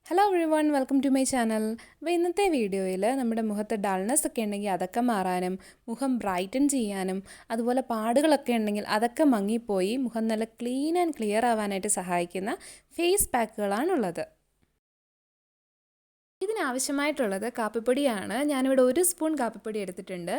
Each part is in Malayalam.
Hello everyone, welcome to my channel. അപ്പോൾ ഇന്നത്തെ വീഡിയോയിൽ നമ്മുടെ മുഖത്ത് ഡൾനെസ് ഒക്കെ ഉണ്ടെങ്കിൽ അതൊക്കെ മാറാനും മുഖം ബ്രൈറ്റൻ ചെയ്യാനും അതുപോലെ പാടുകളൊക്കെ ഉണ്ടെങ്കിൽ അതൊക്കെ മങ്ങിപ്പോയി മുഖം നല്ല ക്ലീൻ ആൻഡ് ക്ലിയർ ആവാനായിട്ട് സഹായിക്കുന്ന ഫേസ് പാക്കുകളാണുള്ളത്. ഇതിനാവശ്യമായിട്ടുള്ളത് കാപ്പിപ്പൊടിയാണ്. ഞാനിവിടെ 1 സ്പൂൺ കാപ്പിപ്പൊടി എടുത്തിട്ടുണ്ട്.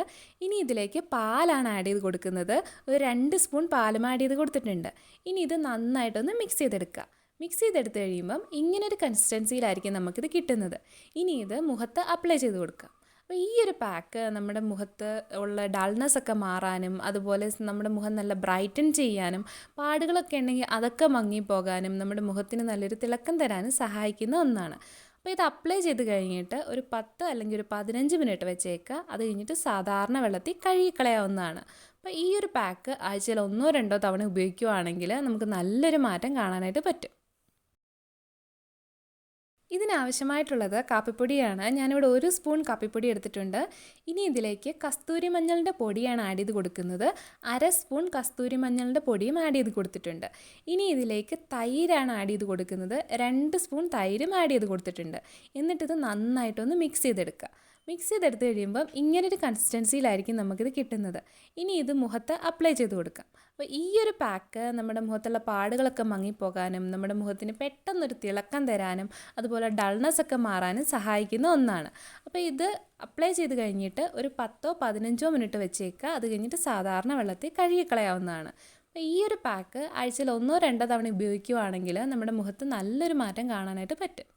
ഇനി ഇതിലേക്ക് പാലാണ് ആഡ് ചെയ്ത് കൊടുക്കുന്നത്. ഒരു 2 സ്പൂൺ പാലും ആഡ് ചെയ്ത് കൊടുത്തിട്ടുണ്ട്. ഇനി ഇത് നന്നായിട്ടൊന്ന് മിക്സ് ചെയ്തെടുക്കുക. മിക്സ് ചെയ്തെടുത്ത് കഴിയുമ്പം ഇങ്ങനൊരു കൺസിസ്റ്റൻസിയിലായിരിക്കും നമുക്കിത് കിട്ടുന്നത്. ഇനി ഇത് മുഖത്ത് അപ്ലൈ ചെയ്ത് കൊടുക്കുക. അപ്പോൾ ഈ ഒരു പാക്ക് നമ്മുടെ മുഖത്ത് ഉള്ള ഡൾനെസ് ഒക്കെ മാറാനും അതുപോലെ നമ്മുടെ മുഖം നല്ല ബ്രൈറ്റൻ ചെയ്യാനും പാടുകളൊക്കെ ഉണ്ടെങ്കിൽ അതൊക്കെ മങ്ങിപ്പോകാനും നമ്മുടെ മുഖത്തിന് നല്ലൊരു തിളക്കം തരാനും സഹായിക്കുന്ന ഒന്നാണ്. അപ്പോൾ ഇത് അപ്ലൈ ചെയ്ത് കഴിഞ്ഞിട്ട് ഒരു 10 അല്ലെങ്കിൽ ഒരു 15 മിനിറ്റ് വെച്ചേക്കുക. അത് കഴിഞ്ഞിട്ട് സാധാരണ വെള്ളത്തിൽ കഴുകിക്കളയാവുന്നതാണ്. അപ്പോൾ ഈ ഒരു പാക്ക് ആഴ്ചയിൽ 1-2 തവണ ഉപയോഗിക്കുകയാണെങ്കിൽ നമുക്ക് നല്ലൊരു മാറ്റം കാണാനായിട്ട് പറ്റും. ഇതിനാവശ്യമായിട്ടുള്ളത് കാപ്പിപ്പൊടിയാണ്. ഞാനിവിടെ 1 സ്പൂൺ കാപ്പിപ്പൊടി എടുത്തിട്ടുണ്ട്. ഇനി ഇതിലേക്ക് കസ്തൂരി മഞ്ഞളിൻ്റെ പൊടിയാണ് ആഡ് ചെയ്ത് കൊടുക്കുന്നത്. 1/2 സ്പൂൺ കസ്തൂരി മഞ്ഞളിൻ്റെ പൊടിയും ആഡ് ചെയ്ത് കൊടുത്തിട്ടുണ്ട്. ഇനി ഇതിലേക്ക് തൈരാണ് ആഡ് ചെയ്ത് കൊടുക്കുന്നത്. 2 സ്പൂൺ തൈരും ആഡ് ചെയ്ത് കൊടുത്തിട്ടുണ്ട്. എന്നിട്ടിത് നന്നായിട്ടൊന്ന് മിക്സ് ചെയ്തെടുക്കുക. മിക്സ് ചെയ്തെടുത്ത് കഴിയുമ്പം ഇങ്ങനൊരു കൺസിസ്റ്റൻസിയിലായിരിക്കും നമുക്കിത് കിട്ടുന്നത്. ഇനി ഇത് മുഖത്ത് അപ്ലൈ ചെയ്ത് കൊടുക്കാം. അപ്പോൾ ഈ ഒരു പാക്ക് നമ്മുടെ മുഖത്തുള്ള പാടുകളൊക്കെ മങ്ങിപ്പോകാനും നമ്മുടെ മുഖത്തിന് പെട്ടെന്നൊരു തിളക്കം തരാനും അതുപോലെ ഡൾനെസ് ഒക്കെ മാറാനും സഹായിക്കുന്ന ഒന്നാണ്. അപ്പോൾ ഇത് അപ്ലൈ ചെയ്ത് കഴിഞ്ഞിട്ട് ഒരു 10-15 മിനിറ്റ് വെച്ചേക്കുക. അത് കഴിഞ്ഞിട്ട് സാധാരണ വെള്ളത്തിൽ കഴുകിക്കളയാവുന്നതാണ്. അപ്പോൾ ഈ ഒരു പാക്ക് ആഴ്ചയിൽ 1-2 തവണ ഉപയോഗിക്കുകയാണെങ്കിൽ നമ്മുടെ മുഖത്ത് നല്ലൊരു മാറ്റം കാണാനായിട്ട് പറ്റും.